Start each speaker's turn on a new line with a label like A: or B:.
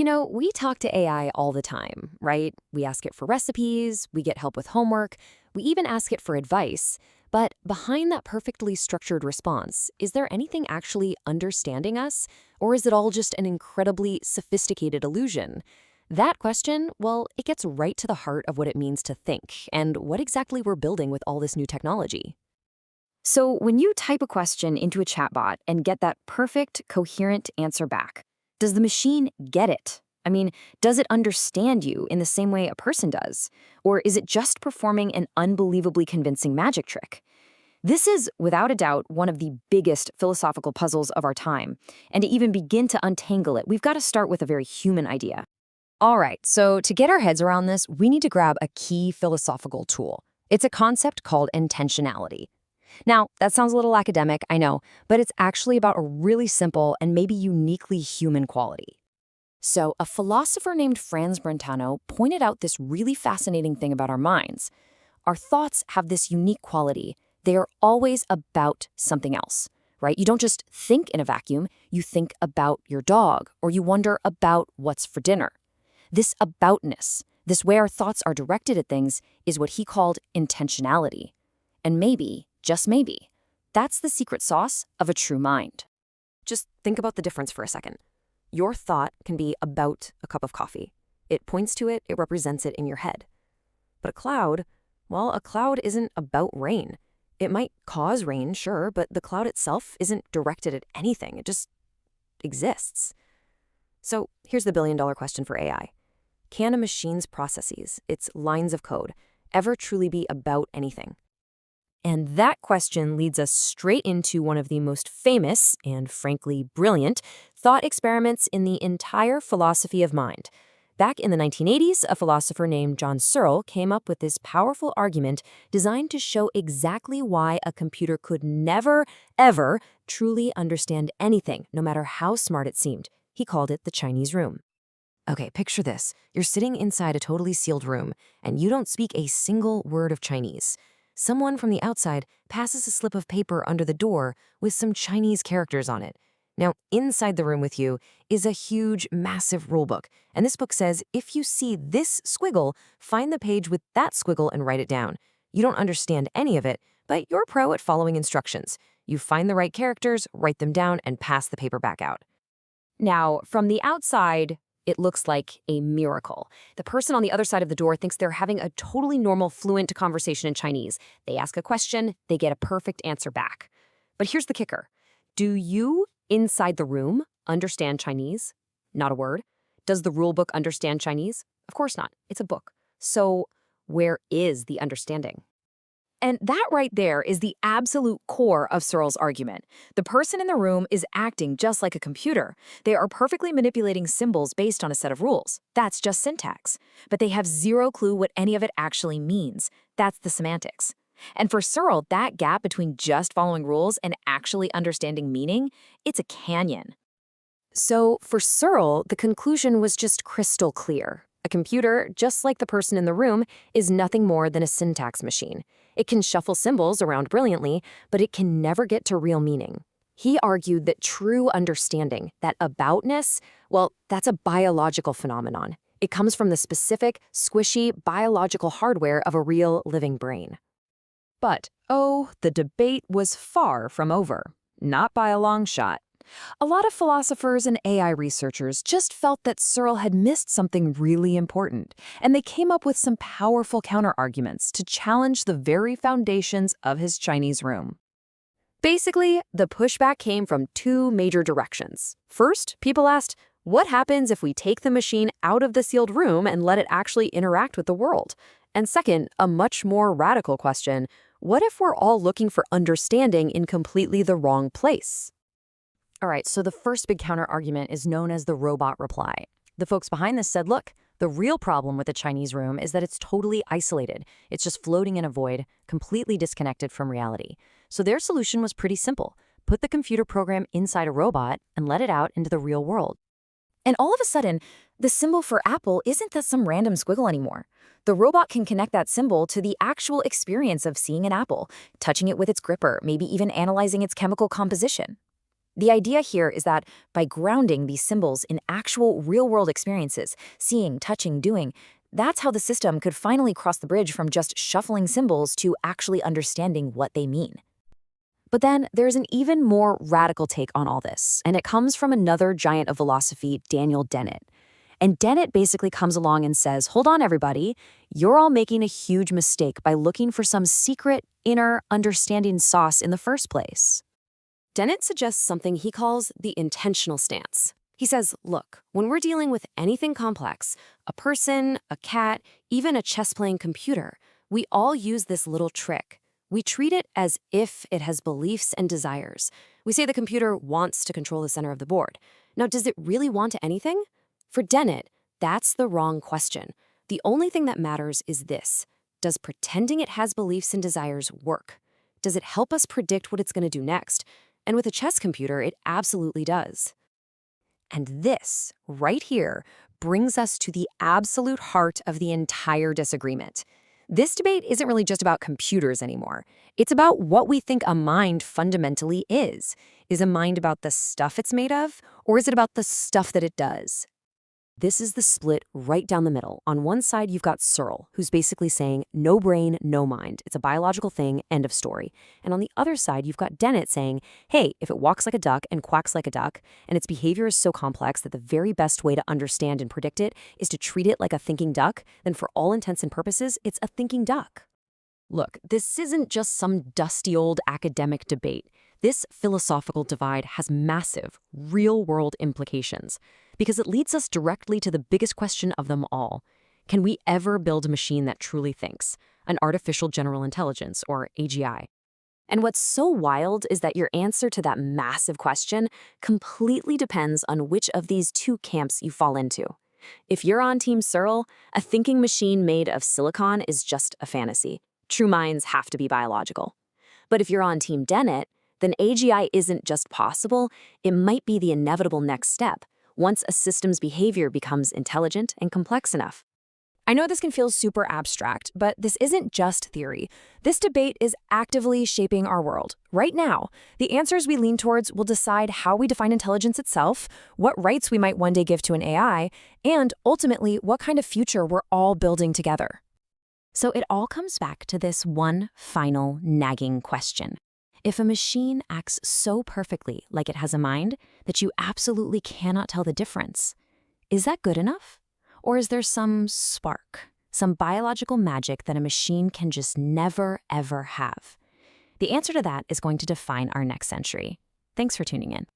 A: We talk to AI all the time, right? We ask it for recipes, we get help with homework, we even ask it for advice. But behind that perfectly structured response, is there anything actually understanding us? Or is it all just an incredibly sophisticated illusion? That question, well, it gets right to the heart of what it means to think and what exactly we're building with all this new technology.
B: So when you type a question into a chatbot and get that perfect, coherent answer back, does the machine get it? I mean, does it understand you in the same way a person does? Or is it just performing an unbelievably convincing magic trick? This is, without a doubt, one of the biggest philosophical puzzles of our time. And to even begin to untangle it, we've got to start with a very human idea.
A: All right, so to get our heads around this, we need to grab a key philosophical tool. It's a concept called intentionality. Now, that sounds a little academic, I know, but it's actually about a really simple and maybe uniquely human quality. So, a philosopher named Brentano pointed out this really fascinating thing about our minds. Our thoughts have this unique quality. They are always about something else, right? You don't just think in a vacuum, you think about your dog, or you wonder about what's for dinner. This aboutness, this way our thoughts are directed at things, is what he called intentionality. And maybe, just maybe, that's the secret sauce of a true mind. Just think about the difference for a second. Your thought can be about a cup of coffee. It points to it, it represents it in your head. But a cloud, well, a cloud isn't about rain. It might cause rain, sure, but the cloud itself isn't directed at anything. It just exists. So here's the billion-dollar question for AI. Can a machine's processes, its lines of code, ever truly be about anything? And that question leads us straight into one of the most famous and, frankly, brilliant thought experiments in the entire philosophy of mind. Back in the 1980s, a philosopher named Searle came up with this powerful argument designed to show exactly why a computer could never, ever truly understand anything, no matter how smart it seemed. He called it the Chinese room. Okay, picture this. You're sitting inside a totally sealed room, and you don't speak a single word of Chinese. Someone from the outside passes a slip of paper under the door with some Chinese characters on it. Now, inside the room with you is a huge, massive rulebook, and this book says, if you see this squiggle, find the page with that squiggle and write it down. You don't understand any of it, but you're pro at following instructions. You find the right characters, write them down, and pass the paper back out. Now, from the outside, it looks like a miracle. The person on the other side of the door thinks they're having a totally normal, fluent conversation in Chinese. They ask a question, they get a perfect answer back. But here's the kicker. Do you, inside the room, understand Chinese? Not a word. Does the rule book understand Chinese? Of course not. It's a book. So where is the understanding? And that right there is the absolute core of Searle's argument. The person in the room is acting just like a computer. They are perfectly manipulating symbols based on a set of rules. That's just syntax. But they have zero clue what any of it actually means. That's the semantics. And for Searle, that gap between just following rules and actually understanding meaning, it's a canyon. So for Searle, the conclusion was just crystal clear. A computer, just like the person in the room, is nothing more than a syntax machine. It can shuffle symbols around brilliantly, but it can never get to real meaning. He argued that true understanding, that aboutness, well, that's a biological phenomenon. It comes from the specific, squishy, biological hardware of a real, living brain. But, oh, the debate was far from over. Not by a long shot. A lot of philosophers and AI researchers just felt that Searle had missed something really important, and they came up with some powerful counterarguments to challenge the very foundations of his Chinese room. Basically, the pushback came from two major directions. First, people asked, what happens if we take the machine out of the sealed room and let it actually interact with the world? And second, a much more radical question, what if we're all looking for understanding in completely the wrong place? All right, so the first big counter-argument is known as the robot reply. The folks behind this said, look, the real problem with the Chinese room is that it's totally isolated. It's just floating in a void, completely disconnected from reality. So their solution was pretty simple. Put the computer program inside a robot and let it out into the real world. And all of a sudden, the symbol for apple isn't that some random squiggle anymore. The robot can connect that symbol to the actual experience of seeing an apple, touching it with its gripper, maybe even analyzing its chemical composition.
B: The idea here is that by grounding these symbols in actual real-world experiences, seeing, touching, doing, that's how the system could finally cross the bridge from just shuffling symbols to actually understanding what they mean. But then there's an even more radical take on all this, and it comes from another giant of philosophy, Daniel Dennett. And Dennett basically comes along and says, hold on, everybody, you're all making a huge mistake by looking for some secret, inner understanding sauce in the first place.
A: Dennett suggests something he calls the intentional stance. He says, look, when we're dealing with anything complex, a person, a cat, even a chess-playing computer, we all use this little trick. We treat it as if it has beliefs and desires. We say the computer wants to control the center of the board. Now, does it really want anything? For Dennett, that's the wrong question. The only thing that matters is this. Does pretending it has beliefs and desires work? Does it help us predict what it's going to do next? And with a chess computer, it absolutely does. And this, right here, brings us to the absolute heart of the entire disagreement. This debate isn't really just about computers anymore. It's about what we think a mind fundamentally is. Is a mind about the stuff it's made of, or is it about the stuff that it does? This is the split right down the middle. On one side, you've got Searle, who's basically saying, no brain, no mind. It's a biological thing, end of story. And on the other side, you've got Dennett saying, hey, if it walks like a duck and quacks like a duck, and its behavior is so complex that the very best way to understand and predict it is to treat it like a thinking duck, then for all intents and purposes, it's a thinking duck. Look, this isn't just some dusty old academic debate. This philosophical divide has massive, real-world implications because it leads us directly to the biggest question of them all. Can we ever build a machine that truly thinks, an artificial general intelligence, or AGI? And what's so wild is that your answer to that massive question completely depends on which of these two camps you fall into. If you're on Team Searle, a thinking machine made of silicon is just a fantasy. True minds have to be biological. But if you're on Team Dennett, then AGI isn't just possible, it might be the inevitable next step, once a system's behavior becomes intelligent and complex enough. I know this can feel super abstract, but this isn't just theory. This debate is actively shaping our world. Right now, the answers we lean towards will decide how we define intelligence itself, what rights we might one day give to an AI, and ultimately, what kind of future we're all building together. So it all comes back to this one final nagging question. If a machine acts so perfectly like it has a mind that you absolutely cannot tell the difference, is that good enough? Or is there some spark, some biological magic that a machine can just never, ever have? The answer to that is going to define our next century. Thanks for tuning in.